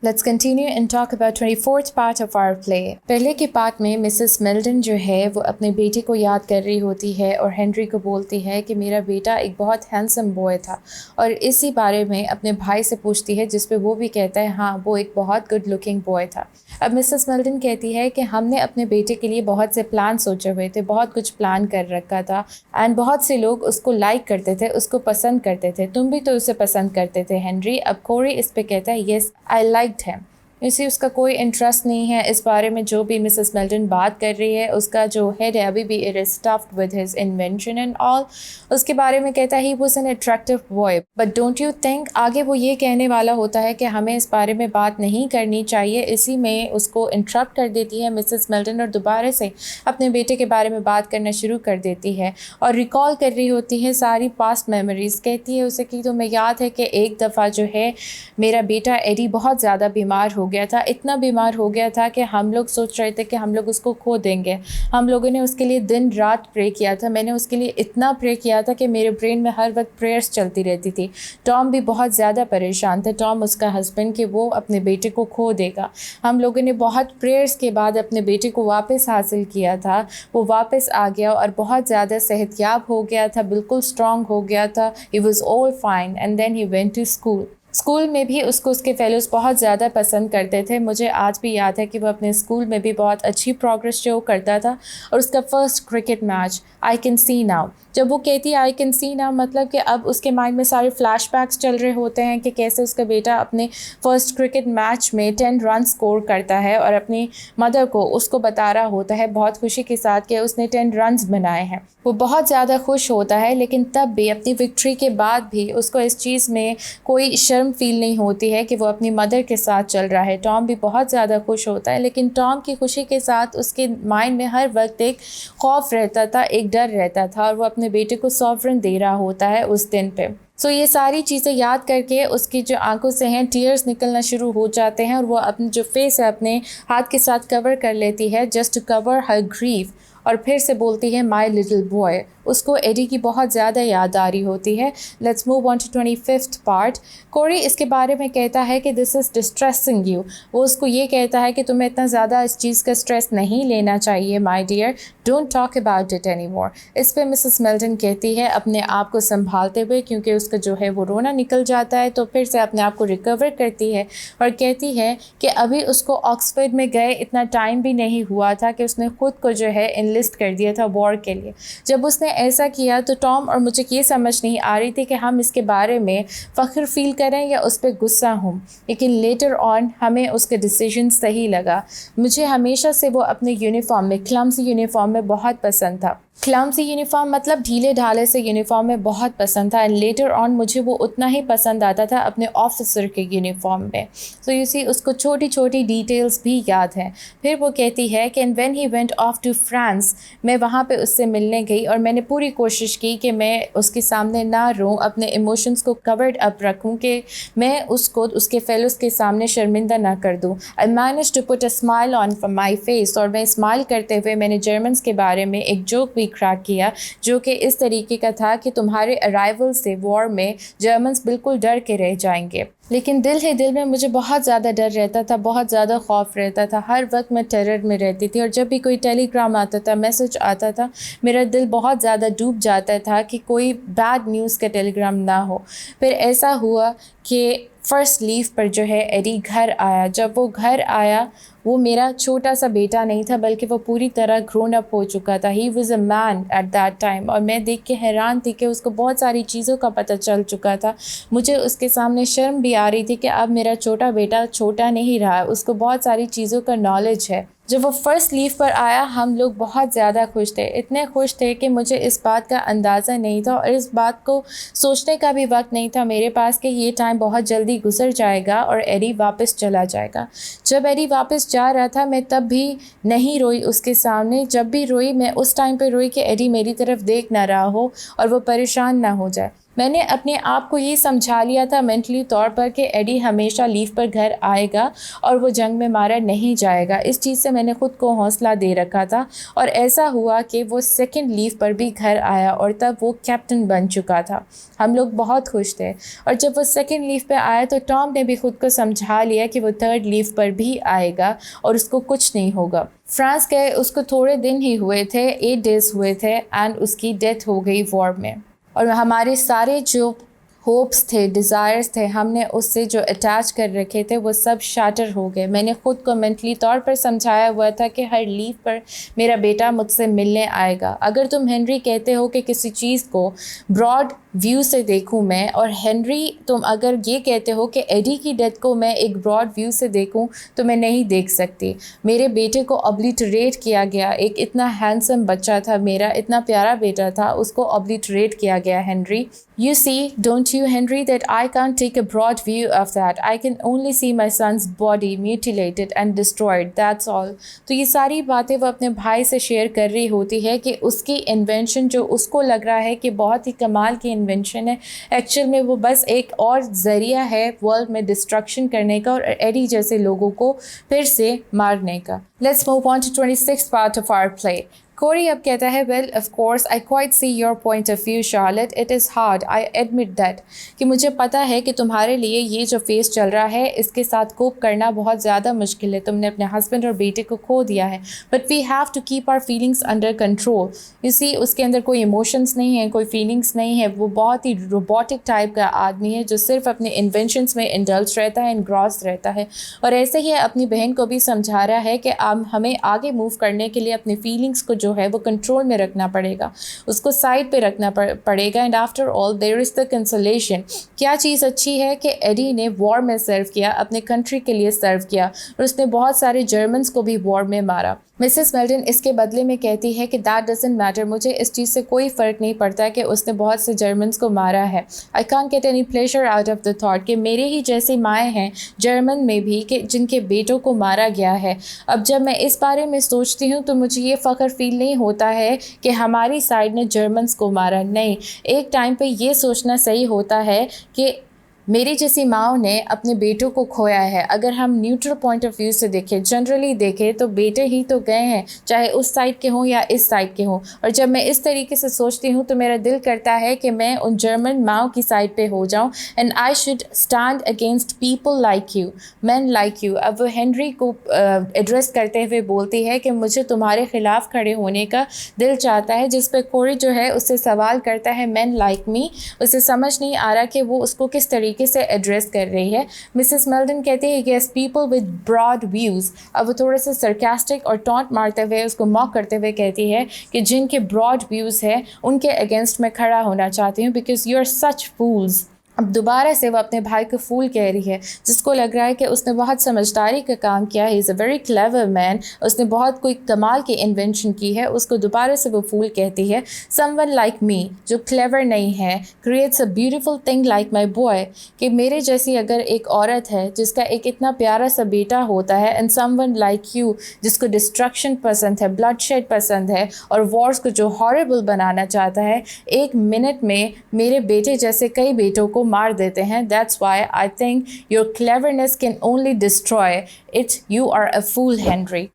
Let's continue and talk about 24th part of our play. پہلے کے part میں Mrs ملڈن جو ہے وہ اپنے بیٹے کو یاد کر رہی ہوتی ہے اور ہنری کو بولتی ہے کہ میرا بیٹا ایک بہت ہینڈسم بوائے تھا، اور اسی بارے میں اپنے بھائی سے پوچھتی ہے جس پہ وہ بھی کہتا ہے ہاں وہ ایک بہت گڈ لکنگ بوائے تھا۔ اب مسز ملڈن کہتی ہے کہ ہم نے اپنے بیٹے کے لیے بہت سے پلان سوچے ہوئے تھے، بہت کچھ پلان کر رکھا تھا، اینڈ بہت سے لوگ اس کو لائک کرتے تھے، اس کو پسند کرتے تھے، تم بھی تو اسے پسند کرتے تھے ہنری۔ اب کوری اس پہ کہتا ہے یس آئی لائکڈ ہیم۔ اسے اس کا کوئی انٹرسٹ نہیں ہے اس بارے میں جو بھی مسز ملڈن بات کر رہی ہے، اس کا جو ہیڈ ہے ابھی بھی it is stuffed with his invention and all, اس کے بارے میں کہتا ہے he was an attractive boy but don't you think, آگے وہ یہ کہنے والا ہوتا ہے کہ ہمیں اس بارے میں بات نہیں کرنی چاہیے، اسی میں اس کو انٹرپٹ کر دیتی ہے مسز ملڈن اور دوبارہ سے اپنے بیٹے کے بارے میں بات کرنا شروع کر دیتی ہے اور ریکال کر رہی ہوتی ہے ساری پاسٹ میموریز۔ کہتی ہے اسے کہ تمہیں یاد ہے کہ ایک دفعہ جو ہے میرا بیٹا ایڈی بہت زیادہ بیمار ہو گیا تھا، اتنا بیمار ہو گیا تھا کہ ہم لوگ سوچ رہے تھے کہ ہم لوگ اس کو کھو دیں گے، ہم لوگوں نے اس کے لیے دن رات پرے کیا تھا، میں نے اس کے لیے اتنا پرے کیا تھا کہ میرے برین میں ہر وقت پریئرس چلتی رہتی تھی۔ ٹام بھی بہت زیادہ پریشان تھا، ٹام اس کا ہسبینڈ، کہ وہ اپنے بیٹے کو کھو دے گا۔ ہم لوگوں نے بہت پریئرس کے بعد اپنے بیٹے کو واپس حاصل کیا تھا، وہ واپس آ گیا اور بہت زیادہ صحت یاب ہو گیا تھا، بالکل اسٹرانگ ہو گیا تھا، he was all fine and then he went to school. School میں بھی اس کو اس کے فیلوز بہت زیادہ پسند کرتے تھے، مجھے آج بھی یاد ہے کہ وہ اپنے اسکول میں بھی بہت اچھی پروگرس شو کرتا تھا، اور اس کا first cricket match I can see now, جب وہ کہتی ہے آئی کین سی ناؤ مطلب کہ اب اس کے مائنڈ میں سارے فلیش بیکس چل رہے ہوتے ہیں کہ کیسے اس کا بیٹا اپنے فرسٹ کرکٹ میچ میں 10 رن اسکور کرتا ہے اور اپنی مدر کو اس کو بتا رہا ہوتا ہے بہت خوشی کے ساتھ کہ اس نے 10 رنز بنائے ہیں۔ وہ بہت زیادہ خوش ہوتا ہے، لیکن تب بھی اپنی وکٹری کے بعد بھی اس کو اس چیز میں کوئی شرم فیل نہیں ہوتی ہے کہ وہ اپنی مدر کے ساتھ چل رہا ہے۔ ٹام بھی بہت زیادہ خوش ہوتا ہے، لیکن ٹام کی خوشی کے ساتھ اس کے مائنڈ میں ہر وقت ایک خوف رہتا تھا، ایک ڈر رہتا تھا، اور وہ اپنے بیٹے کو سوورن دے رہا ہوتا ہے اس دن پہ۔ سو یہ ساری چیزیں یاد کر کے اس کی جو آنکھوں سے ہیں ٹیئرز نکلنا شروع ہو جاتے ہیں، اور وہ اپنے جو فیس ہے اپنے ہاتھ کے ساتھ کور کر لیتی ہے just to cover her grief, اور پھر سے بولتی ہے مائی لٹل بوائے۔ اس کو ایڈی کی بہت زیادہ یاد آ رہی ہوتی ہے۔ Let's move on to 25th part. کوری اس کے بارے میں کہتا ہے کہ دس از ڈسٹریسنگ یو، وہ اس کو یہ کہتا ہے کہ تمہیں اتنا زیادہ اس چیز کا اسٹریس نہیں لینا چاہیے my dear, don't talk about it any more. اس پہ مسز ملڈن کہتی ہے اپنے آپ کو سنبھالتے ہوئے، کیونکہ اس کا جو ہے وہ رونا نکل جاتا ہے، تو پھر سے اپنے آپ کو ریکور کرتی ہے اور کہتی ہے کہ ابھی اس کو آکسفورڈ میں گئے اتنا ٹائم بھی نہیں ہوا تھا کہ اس نے خود کو جو ہے انلسٹ کر دیا تھا وار کے لیے۔ جب اس نے ایسا کیا تو ٹام اور مجھے یہ سمجھ نہیں آ رہی تھی کہ ہم اس کے بارے میں فخر فیل کریں یا اس پہ غصہ ہوں، لیکن لیٹر آن ہمیں اس کا ڈیسیژن صحیح لگا۔ مجھے ہمیشہ سے وہ اپنے یونیفارم میں، کلمسی یونیفارم میں بہت پسند تھا۔ کلمسی یونیفارم مطلب ڈھیلے ڈھالے سے یونیفارم میں بہت پسند تھا، اینڈ لیٹر آن مجھے وہ اتنا ہی پسند آتا تھا اپنے آفیسر کے یونیفارم میں۔ سو یو سی اس کو چھوٹی چھوٹی ڈیٹیلز بھی یاد ہیں۔ پھر وہ کہتی ہے کہ when he went of two France, میں وہاں پہ اس سے ملنے گئی اور میں نے پوری کوشش کی کہ میں اس کے سامنے نہ روں، اپنے ایموشنز کو کورڈ اپ رکھوں، کہ میں اس کو اس کے فیلوز کے سامنے شرمندہ نہ کر دوں۔ I managed to put a smile on my face، اور میں اسمائل کرتے ہوئے میں نے جرمنس کے بارے میں ایک جوک بھی کریک کیا، جو کہ اس طریقے کا تھا کہ تمہارے ارائیول سے وار میں جرمنس بالکل ڈر کے رہ جائیں گے، لیکن دل ہی دل میں مجھے بہت زیادہ ڈر رہتا تھا، بہت زیادہ خوف رہتا تھا، ہر وقت میں ٹیرر میں رہتی تھی، اور جب بھی کوئی ٹیلی گرام آتا تھا، میسج آتا تھا، میرا دل بہت زیادہ ڈوب جاتا تھا کہ کوئی بیڈ نیوز کا ٹیلی گرام نہ ہو۔ پھر ایسا ہوا کہ فرسٹ لیو پر جو ہے ایڈی گھر آیا۔ جب وہ گھر آیا، وہ میرا چھوٹا سا بیٹا نہیں تھا بلکہ وہ پوری طرح گرون اپ ہو چکا تھا۔ He was a man at that time, اور میں دیکھ کے حیران تھی کہ اس کو بہت ساری چیزوں کا پتہ چل چکا تھا۔ مجھے اس کے سامنے شرم بھی آ رہی تھی کہ اب میرا چھوٹا بیٹا چھوٹا نہیں رہا، اس کو بہت ساری چیزوں کا نالج ہے۔ جب وہ فرسٹ لیو پر آیا، ہم لوگ بہت زیادہ خوش تھے، اتنے خوش تھے کہ مجھے اس بات کا اندازہ نہیں تھا، اور اس بات کو سوچنے کا بھی وقت نہیں تھا میرے پاس کہ یہ ٹائم بہت جلدی گزر جائے گا اور ایڈی واپس چلا جائے گا۔ جب ایڈی واپس جا رہا تھا، میں تب بھی نہیں روئی اس کے سامنے، جب بھی روئی میں اس ٹائم پہ روئی کہ ایڈی میری طرف دیکھ نہ رہا ہو اور وہ پریشان نہ ہو جائے۔ میں نے اپنے آپ کو یہ سمجھا لیا تھا مینٹلی طور پر کہ ایڈی ہمیشہ لیو پر گھر آئے گا اور وہ جنگ میں مارا نہیں جائے گا. اس چیز سے میں نے خود کو حوصلہ دے رکھا تھا اور ایسا ہوا کہ وہ سیکنڈ لیو پر بھی گھر آیا اور تب وہ کیپٹن بن چکا تھا. ہم لوگ بہت خوش تھے اور جب وہ سیکنڈ لیو پہ آیا تو ٹام نے بھی خود کو سمجھا لیا کہ وہ تھرڈ لیو پر بھی آئے گا اور اس کو کچھ نہیں ہوگا. فرانس گئے اس کو تھوڑے دن ہی ہوئے تھے, 8 days ہوئے تھے اینڈ اس کی ڈیتھ ہو گئی وار میں. اور ہمارے سارے جو ہوپس تھے, ڈیزائرز تھے, ہم نے اس سے جو اٹیچ کر رکھے تھے وہ سب شیٹر ہو گئے. میں نے خود کو مینٹلی طور پر سمجھایا ہوا تھا کہ ہر لیو پر میرا بیٹا مجھ سے ملنے آئے گا. اگر تم ہنری کہتے ہو کہ کسی چیز کو براڈ ویو سے دیکھوں میں, اور ہنری تم اگر یہ کہتے ہو کہ ایڈی کی ڈیتھ کو میں ایک براڈ ویو سے دیکھوں تو میں نہیں دیکھ سکتی. میرے بیٹے کو ابلیٹریٹ کیا گیا, ایک اتنا ہینڈسم بچہ تھا میرا, اتنا پیارا بیٹا تھا, اس کو ابلیٹریٹ کیا گیا. Henry, you see, don't you, Henry, that I can't take a broad view of that. I can only see my son's body mutilated and destroyed, that's all. تو یہ ساری باتیں وہ اپنے بھائی سے شیئر کر رہی ہوتی ہے کہ اس کی انوینشن جو اس کو لگ رہا ہے کہ بہت ہی کمال کی انوینشن ہے, ایکچوئل میں وہ بس ایک اور ذریعہ ہے ورلڈ میں ڈسٹرکشن کرنے کا اور ایڈی جیسے لوگوں کو پھر سے مارنے کا. Let's move on to 26th part of our play. کوری اب کہتا ہے, well of course I quite see your point of view Charlotte, it is hard, I admit that. کہ مجھے پتہ ہے کہ تمہارے لیے یہ جو فیس چل رہا ہے اس کے ساتھ کوپ کرنا بہت زیادہ مشکل ہے, تم نے اپنے ہسبینڈ اور بیٹے کو کھو دیا ہے, but we have to keep our feelings under control. You see, اس کے اندر کوئی ایموشنس نہیں ہیں, کوئی فیلنگس نہیں ہے, وہ بہت ہی روبوٹک ٹائپ کا آدمی ہے جو صرف اپنے انوینشنس میں انڈلس رہتا ہے, انگراس رہتا ہے. اور ایسے ہی اپنی بہن کو بھی سمجھا رہا ہے کہ ہمیں آگے موو کرنے کے لیے اپنی فیلنگس کو جو ہے وہ کنٹرول میں رکھنا پڑے گا, اس کو سائڈ پہ رکھنا پڑے گا. And after all there is the consolation. کیا چیز اچھی ہے کہ ایڈی نے وار میں سرو کیا, اپنے کنٹری کے لیے سرو کیا, اور اس نے بہت سارے جرمنس کو بھی وار میں مارا. مسز میلڈن اس کے بدلے میں کہتی ہے کہ دیٹ ڈزنٹ میٹر, مجھے اس چیز سے کوئی فرق نہیں پڑتا کہ اس نے بہت سے جرمنس کو مارا ہے. I can't get any pleasure out of the thought کہ میرے ہی جیسی مائیں ہیں جرمن میں بھی کہ جن کے بیٹوں کو مارا گیا ہے. اب جب میں اس بارے میں سوچتی ہوں تو مجھے یہ فخر فیل نہیں ہوتا ہے کہ ہماری سائڈ نے جرمنس کو مارا. نہیں, ایک ٹائم پہ یہ سوچنا صحیح ہوتا ہے کہ میری جیسی ماؤں نے اپنے بیٹوں کو کھویا ہے. اگر ہم نیوٹرل پوائنٹ آف ویو سے دیکھیں, جنرلی دیکھیں, تو بیٹے ہی تو گئے ہیں, چاہے اس سائڈ کے ہوں یا اس سائڈ کے ہوں. اور جب میں اس طریقے سے سوچتی ہوں تو میرا دل کرتا ہے کہ میں ان جرمن ماؤں کی سائڈ پہ ہو جاؤں. And I should stand against people like you, man like you. اب وہ ہنری کو ایڈریس کرتے ہوئے بولتی ہے کہ مجھے تمہارے خلاف کھڑے ہونے کا دل چاہتا ہے, جس پہ کوری جو ہے اس سے سوال کرتا ہے مین لائک می. اسے سمجھ نہیں آ رہا کہ وہ اس کو کس طریقے سے ایڈریس کر رہی ہے. مسز میلڈن کہتے ہیں yes people with broad views. اب وہ تھوڑے سے سرکاسٹک اور ٹانٹ مارتے ہوئے اس کو موک کرتے ہوئے کہتی ہے کہ جن کے براڈ ویوز ہے ان کے اگینسٹ میں کھڑا ہونا چاہتی ہوں, because you are such fools. اب دوبارہ سے وہ اپنے بھائی کو فول کہہ رہی ہے, جس کو لگ رہا ہے کہ اس نے بہت سمجھداری کا کام کیا ہے, ہی از اے ویری کلیور مین, اس نے بہت کوئی کمال کی انوینشن کی ہے. اس کو دوبارہ سے وہ فول کہتی ہے. سم ون لائک می, جو کلیور نہیں ہے, creates a beautiful thing like my boy, کہ میرے جیسی اگر ایک عورت ہے جس کا ایک اتنا پیارا سا بیٹا ہوتا ہے, and some one like you جس کو ڈسٹرکشن پسند ہے, بلڈ شیڈ پسند ہے, اور وارس کو جو ہارریبل بنانا چاہتا ہے, ایک منٹ میں میرے بیٹے جیسے کئی بیٹوں کو مار دیتے ہیں. That's why I think your cleverness can only destroy it. You are a fool, Henry.